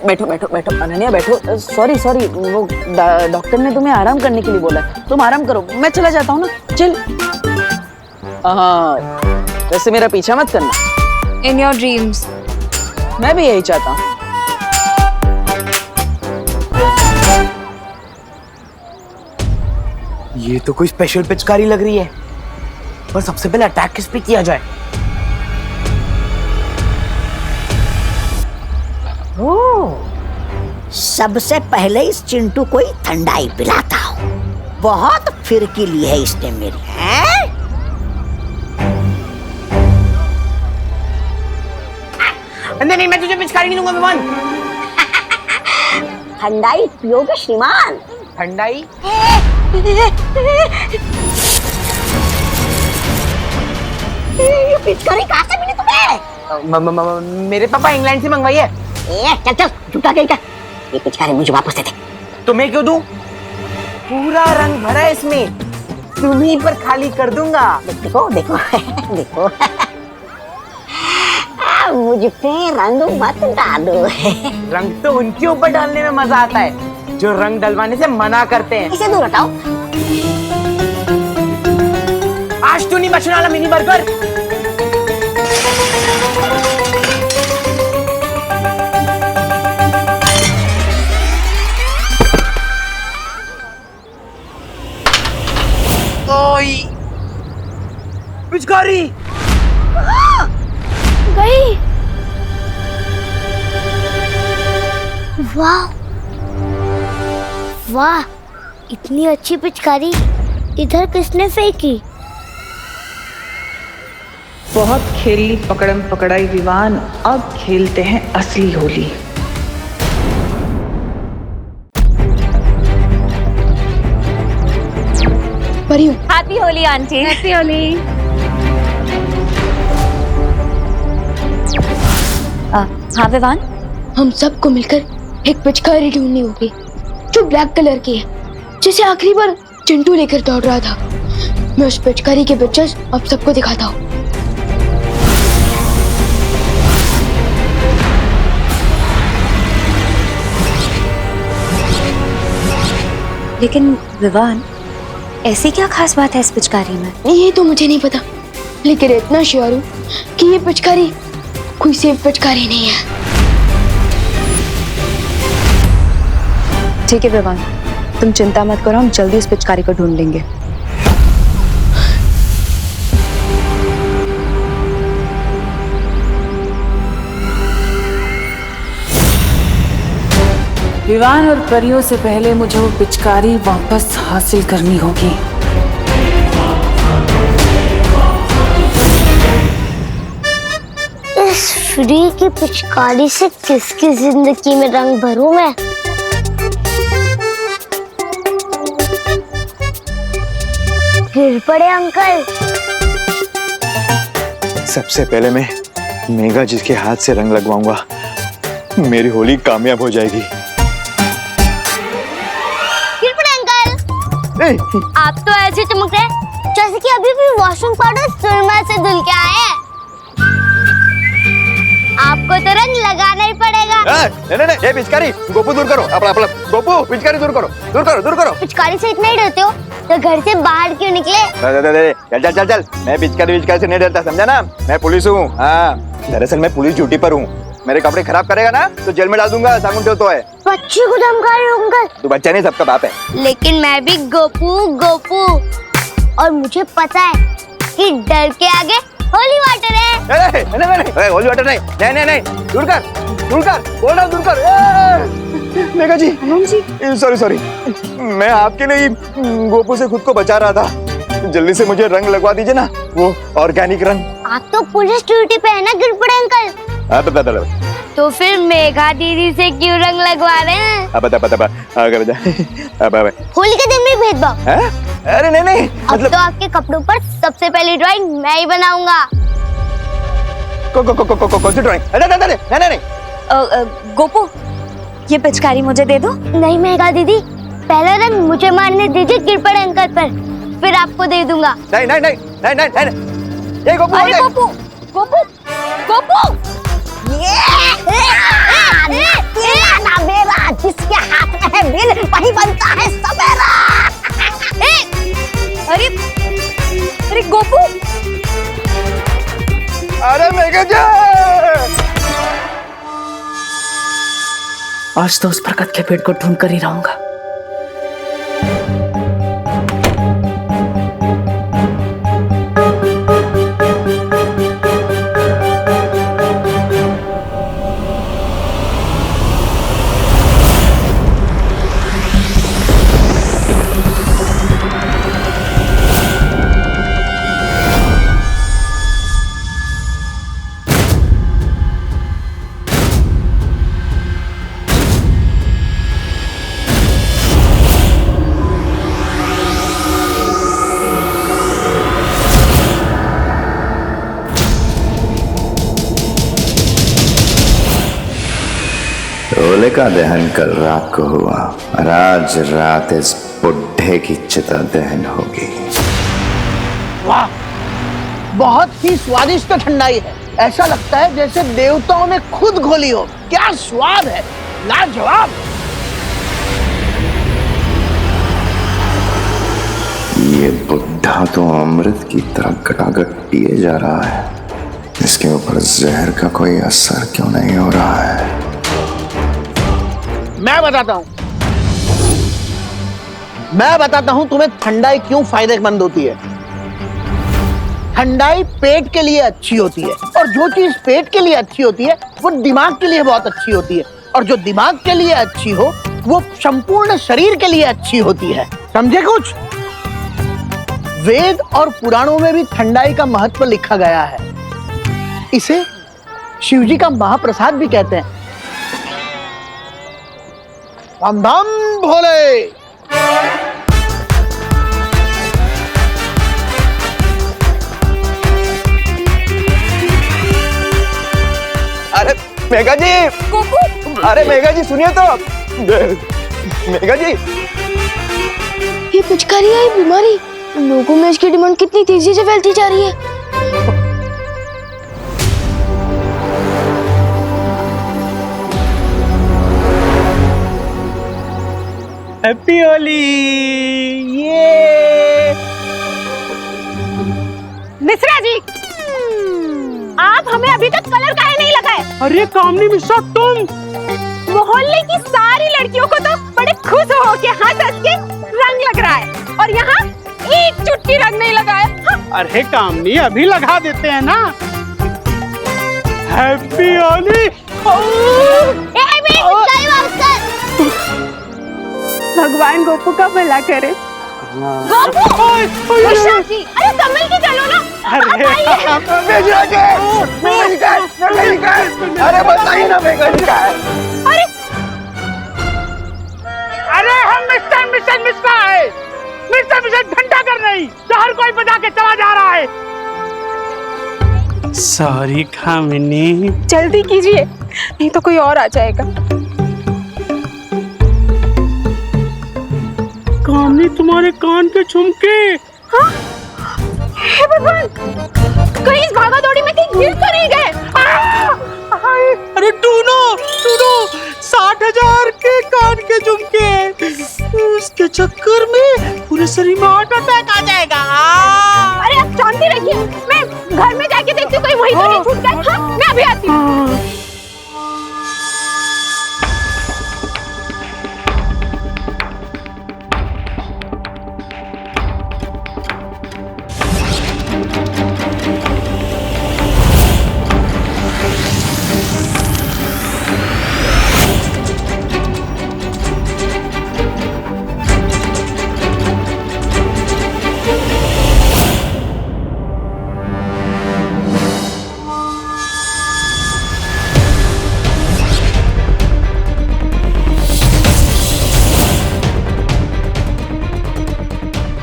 बैठो बैठो बैठो अनन्या बैठो। सॉरी वो डॉक्टर ने तुम्हें आराम करने के लिए बोला है, तुम आराम करो, मैं चला जाता हूँ ना। चल। हाँ वैसे मेरा पीछा मत करना। In your dreams. मैं भी यही चाहता हूँ। ये तो कोई स्पेशल पिचकारी लग रही है, पर सबसे पहले अटैक किस पे किया जाए? सबसे पहले इस चिंटू को ही ठंडाई पिलाता हूँ। बहुत फिरकी ली है इसने मेरी। नहीं, मैं तुझे पिचकारी नहीं दूंगा विवान। ठंडाई पियोगे श्रीमान? ठंडाई? ये पिचकारी कहाँ से मिली तुम्हें? मेरे पापा इंग्लैंड से मंगवाई है। चल झूठा कहीं का। ये पिचकारी मुझे वापस दे दे। तुम्हें क्यों दूं? पूरा रंग भरा है इसमें, तुम्हीं पर खाली कर दूंगा। देखो देखो देखो। मुझ पे रंग मत डालो। रंग तो उनके ऊपर डालने में मजा आता है जो रंग डलवाने से मना करते हैं। इसे दूर हटाओ। आज तो नहीं बचने वाला मिनी बर्गर। ओई पिचकारी गई। वाह वाह, इतनी अच्छी पिचकारी इधर किसने फेंकी? बहुत खेली पकड़म पकड़ाई विवान, अब खेलते हैं असली Holi. Happy Holi aunty. Happy Holi. हाँ विवान, हम सबको मिलकर एक पिचकारी ढूंढनी होगी जो ब्लैक कलर की है, जिसे आखिरी बार चिंटू लेकर दौड़ रहा था। मैं उस पिचकारी के पिक्चर्स अब सबको दिखाता हूँ। लेकिन विवान, ऐसी क्या खास बात है इस पिचकारी में? ये तो मुझे नहीं पता, लेकिन इतना श्योर हूँ कि ये पिचकारी कोई सेफ पिचकारी नहीं है। ठीक है विवान, तुम चिंता मत करो, हम जल्दी उस पिचकारी को ढूंढ लेंगे। विवान और परियों से पहले मुझे वो पिचकारी वापस हासिल करनी होगी। इस फ्री की पिचकारी से किसकी जिंदगी में रंग भरूं मैं? गिर पड़े अंकल। सबसे पहले मैं मेघा जी के हाथ से रंग लगवाऊंगा, मेरी होली कामयाब हो जाएगी। गिर पड़े अंकल। आप तो ऐसे चमक रहे जैसे कि अभी भी वॉशिंग पाउडर सुरमा से धुल के आए हैं। आपको तो रंग लगाना ही पड़ेगा। नहीं, ये पिचकारी गोपू दूर करो, अपना गोपू पिचकारी दूर करो। पिचकारी से इतना ही डरते हो तो घर से बाहर क्यों निकले? चल, मैं पिचकारी से नहीं डरता, समझा ना? मैं पुलिस हूँ। हाँ, दरअसल मैं पुलिस ड्यूटी पर हूँ। मेरे कपड़े खराब करेगा ना तो जेल में डाल दूंगा, साबुन तो है। बच्चे को धमका रहे हो अंकल? तू बच्चा नहीं, सबका बाप है। लेकिन मैं भी गोपू और मुझे पता है कि डर के आगे होली वाटर है। नहीं, होली वाटर नहीं, दूर कर, बोल रहा हूँ दूर कर। मेघा जी, सॉरी, मैं आपके लिए गोपू से खुद को बचा रहा था। जल्दी से मुझे रंग लगवा दीजिए ना, वो ऑर्गेनिक रंग। आप तो पुलिस ड्यूटी पे है ना गिर पड़े अंकल? तो फिर मेघा दीदी से क्यों रंग लगवा रहे हैं? अब होली के दिन भी भेदभाव? अरे नहीं अब तो आपके कपड़ों पर सबसे पहली ड्राइंग मैं ही बनाऊंगा। कौन सी ड्राइंग? नहीं। गोपू, ये पिचकारी मुझे दे दो। नहीं मेघा दीदी, पहला रंग मुझे मारने दीजिए गिरपड़ अंकल पर, फिर आपको दे दूंगा। नहीं। ये गोपू, अरे गोपू, गोपू, गोपू! जिसके हाथ में है बिल वही बनता है सवेरा। अरे गोपू! अरे मेघा जी! आज तो उस बरकत के पेट को ढूंढ कर ही रहूंगा। होलिका दहन कल रात को हुआ और आज रात इस बुढ़े की चिता दहन होगी। वाह, बहुत ही स्वादिष्ट ठंडाई है। ऐसा लगता है जैसे देवताओं ने खुद घोली हो। क्या स्वाद है, लाजवाब। ये बुढ़ा तो अमृत की तरह गटागट पिए जा रहा है। इसके ऊपर जहर का कोई असर क्यों नहीं हो रहा है? मैं बताता हूं तुम्हें ठंडाई क्यों फायदेमंद होती है। ठंडाई पेट के लिए अच्छी होती है, और जो चीज पेट के लिए अच्छी होती है वो दिमाग के लिए बहुत अच्छी होती है, और जो दिमाग के लिए अच्छी हो वो संपूर्ण शरीर के लिए अच्छी होती है। समझे कुछ? वेद और पुराणों में भी ठंडाई का महत्व लिखा गया है। इसे शिवजी का महाप्रसाद भी कहते हैं। धम धम भोले। अरे मेघा जी, अरे मेघा जी सुनिए तो। मेघा जी, ये पिचकारी है बीमारी, लोगों में इसकी डिमांड कितनी तेजी से फैलती जा रही है। हैप्पी होली। ये मिश्रा जी, आप हमें अभी तक कलर काहे नहीं लगाए? अरे कामनी मिश्रा, तुम मोहल्ले की सारी लड़कियों को तो बड़े खुश हो के हंस के रंग लग रहा है, और यहाँ एक चुटकी रंग नहीं लगाया। अरे कामनी, अभी लगा देते हैं ना। हैप्पी होली। भगवान गोपू का भला करे। गोपू! मिश्रा जी, अरे संभल के चलो ना। अरे बताइए ना मेघा जी क्या है? अरे हम मिस्टर मिश्रा है। मिस्टर घंटा कर नहीं, हर कोई बजा के चला जा रहा है। सॉरी कामिनी। जल्दी कीजिए, नहीं तो कोई और आ जाएगा। कामनी, तुम्हारे कान के झुमके। हाँ? हे भगवान, कहीं इस भागा दौड़ी में कहीं गिर तो नहीं गए? अरे टूनो 60,000 के कान के झुमके, उसके चक्कर में पूरे शरीर में हार्ट अटैक आ जाएगा। अरे आप शांति रखिए, मैं घर में जाके देखती हूँ, कोई वही तो नहीं छूट गए। हाँ, मैं अभी आती हूँ।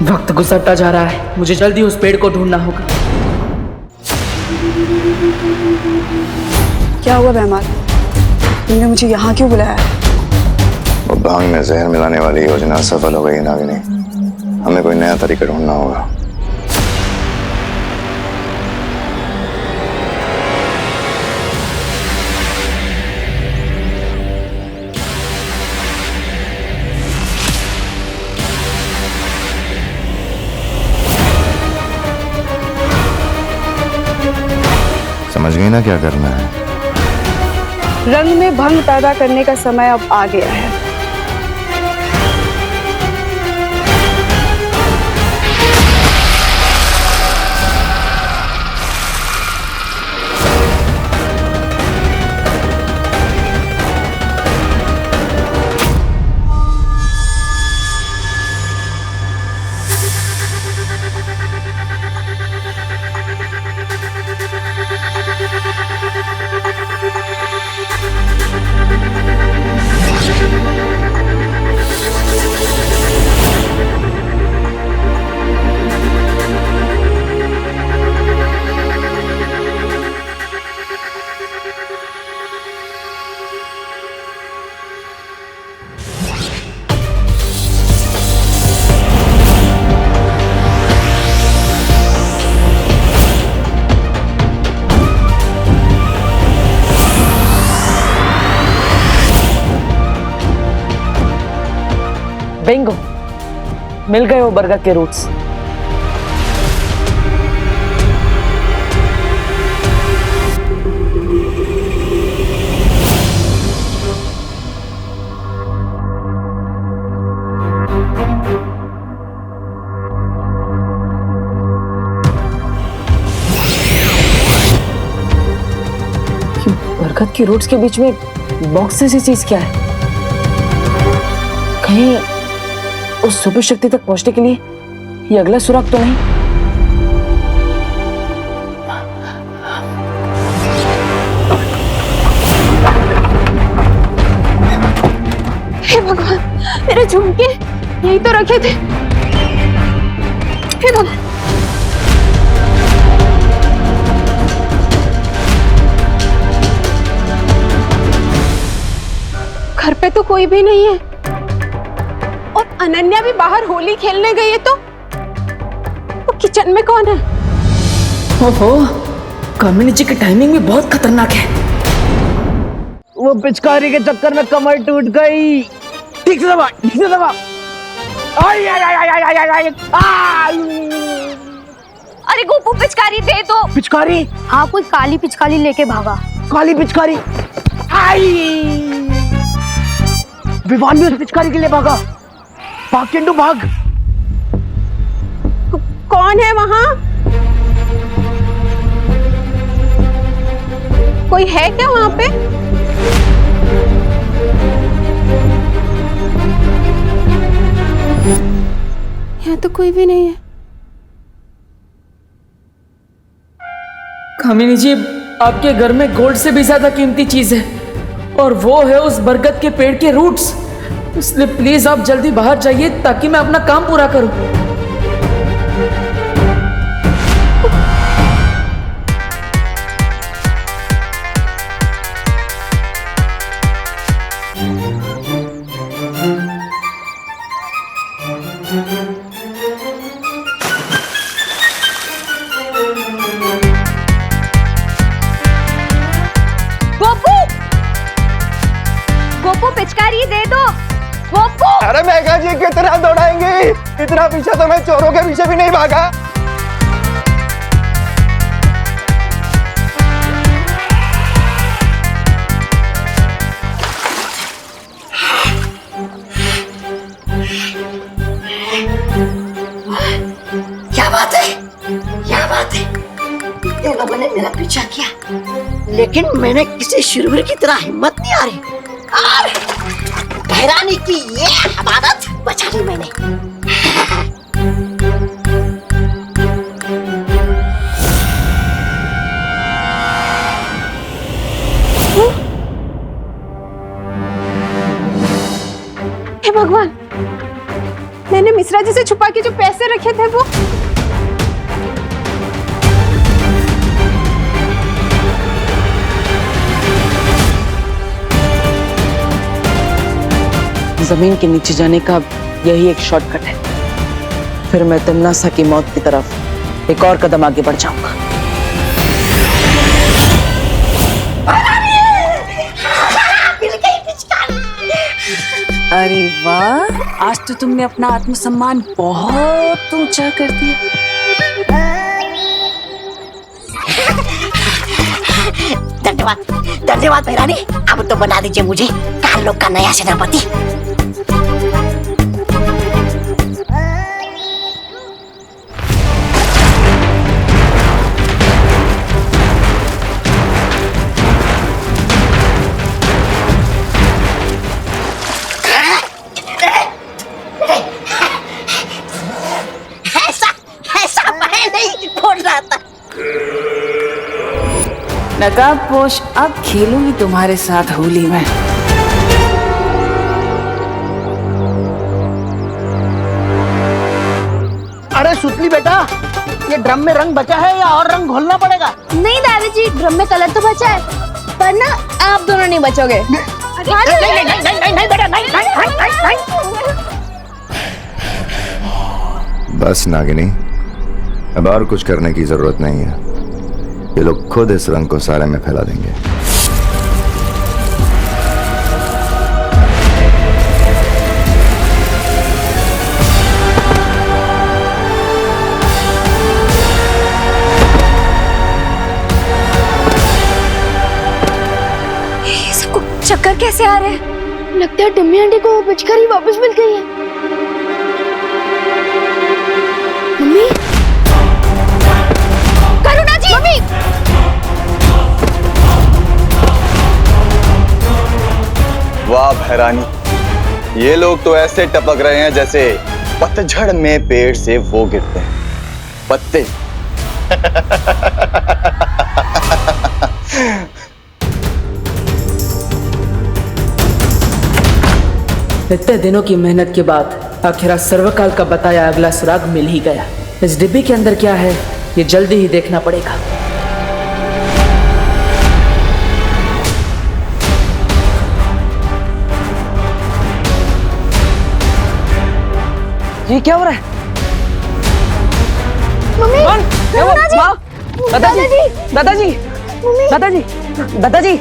वक्त गुजरता जा रहा है, मुझे जल्दी उस पेड़ को ढूंढना होगा। क्या हुआ बेहमान, तुमने मुझे यहाँ क्यों बुलाया? वो भांग में जहर मिलाने वाली योजना सफल हो गई नागिनी। हमें कोई नया तरीका ढूंढना होगा। समझ गई ना क्या करना है? रंग में भंग पैदा करने का समय अब आ गया है। बिंगो, मिल गए वो बरगद के रूट्स। बरगद की रूट्स के बीच में बॉक्स जैसी चीज क्या है? कहीं उस सुपर शक्ति तक पहुंचने के लिए ये अगला सुराग तो नहीं? हे भगवान, मेरे झुमके यही तो रखे थे। हे भगवान, घर पे तो कोई भी नहीं है और अनन्या भी बाहर होली खेलने गई है, तो किचन में कौन है? ओहो, कामिनी जी की टाइमिंग भी बहुत खतरनाक है। वो पिचकारी के चक्कर में कमर टूट गई। ठीक से दबा, ठीक से दबा। आई आई आई आई आई आई आई आई। अरे गोपू, पिचकारी दे दो। पिचकारी? हाँ, कोई काली पिचकारी लेके भागा। काली पिचकारी? आई! विवान भी उस पिचकारी के लिए भागा। भाग चिंटू, भाग। कौन है वहां? कोई है क्या वहां पे? यहाँ तो कोई भी नहीं है। कामिनी जी, आपके घर में गोल्ड से भी ज्यादा कीमती चीज है और वो है उस बरगद के पेड़ के रूट्स। इसलिए प्लीज आप जल्दी बाहर जाइए ताकि मैं अपना काम पूरा करूं। गोपू, पिचकारी दे दो। गोपू! अरे मेघा जी, कितना दौड़ाएंगे? इतना पीछे तो मैं चोरों के पीछे भी नहीं भागा। क्या बात है, क्या बात है। ये लोगों ने मेरा पीछा किया, लेकिन मैंने किसी शुरवीर की तरह हिम्मत नहीं आ रही। भैरानी की ये हमारत बचा ली मैंने। हे भगवान, मैंने मिश्रा जी से छुपा के जो पैसे रखे थे वो? जमीन के नीचे जाने का यही एक शॉर्टकट है, फिर मैं तमन्नासा की मौत की तरफ एक और कदम आगे बढ़ जाऊंगा। अरे वाह, आज तो तुमने अपना आत्मसम्मान बहुत ऊंचा कर दिया। धन्यवाद धन्यवाद भैरानी, अब तो बना दीजिए मुझे काल लोग का नया सेनापति। ऐसा मैं नहीं बोल रहा था। नकाबपोश, अब खेलूंगी तुम्हारे साथ होली में। अरे सुतली बेटा, ये ड्रम में रंग बचा है या और रंग घोलना पड़ेगा? नहीं दादाजी, ड्रम में कलर तो बचा है, पर ना आप दोनों नहीं बचोगे। बस नागिनी, अब और कुछ करने की जरूरत नहीं है। ये लोग खुद इस रंग को सारे में फैला देंगे। ये सबको चक्कर कैसे आ रहे हैं? लगता है टम्मी आंटी को वो पिचकारी वापस मिल गई है। मम्मी, करुणा जी, मम्मी, वाह भैरानी, ये लोग तो ऐसे टपक रहे हैं जैसे पतझड़ में पेड़ से वो गिरते हैं पत्ते। इतने दिनों की मेहनत के बाद आखिर सर्वकाल का बताया अगला सुराग मिल ही गया। इस डिब्बे के अंदर क्या है ये जल्दी ही देखना पड़ेगा। ये क्या हो रहा है? मम्मी, माँ, दादाजी, दादाजी, दादाजी, दादाजी,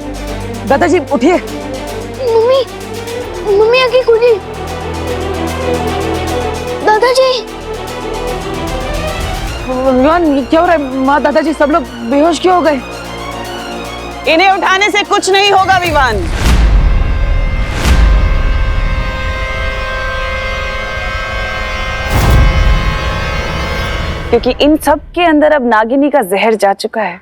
दादाजी उठिए। मम्मी, मम्मी आंखें खुली। दादाजी, विवान, ये क्या हो रहा है? माँ, दादाजी सब लोग बेहोश क्यों हो गए? इन्हें उठाने से कुछ नहीं होगा विवान। क्योंकि इन सब के अंदर अब नागिनी का जहर जा चुका है।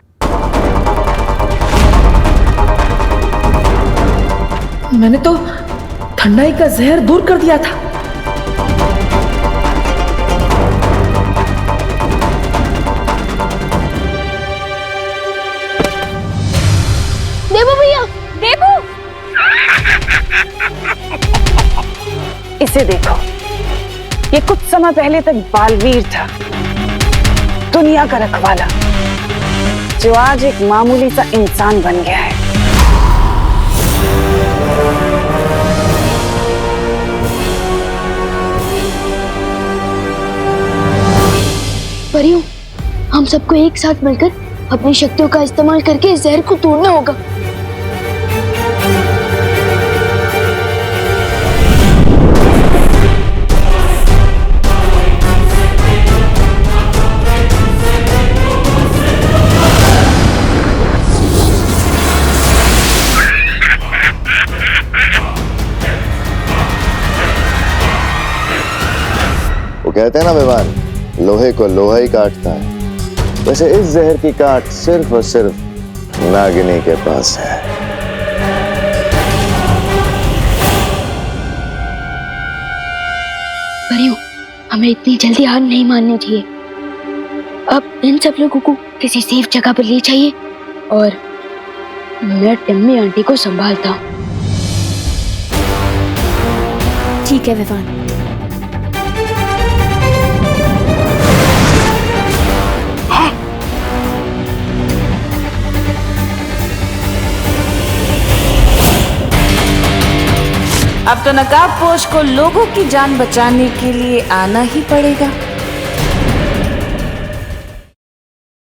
मैंने तो ठंडाई का जहर दूर कर दिया था। देबू भैया, देबू, इसे देखो, ये कुछ समय पहले तक बालवीर था, दुनिया का रखवाला, जो आज एक मामूली सा इंसान बन गया है। परियों, हम सबको एक साथ मिलकर अपनी शक्तियों का इस्तेमाल करके इस जहर को तोड़ना होगा। वो कहते हैं ना विवान, लोहे को लोहा ही काटता है। वैसे इस जहर की काट सिर्फ और सिर्फ नागिनी के पास है। परियों, हमें इतनी जल्दी हार नहीं माननी चाहिए। अब इन सब लोगों को किसी सेफ जगह पर ले जाइए और मैं टम्मी आंटी को संभालता हूँ। ठीक है विवान। अब तो नकाबपोश को लोगों की जान बचाने के लिए आना ही पड़ेगा।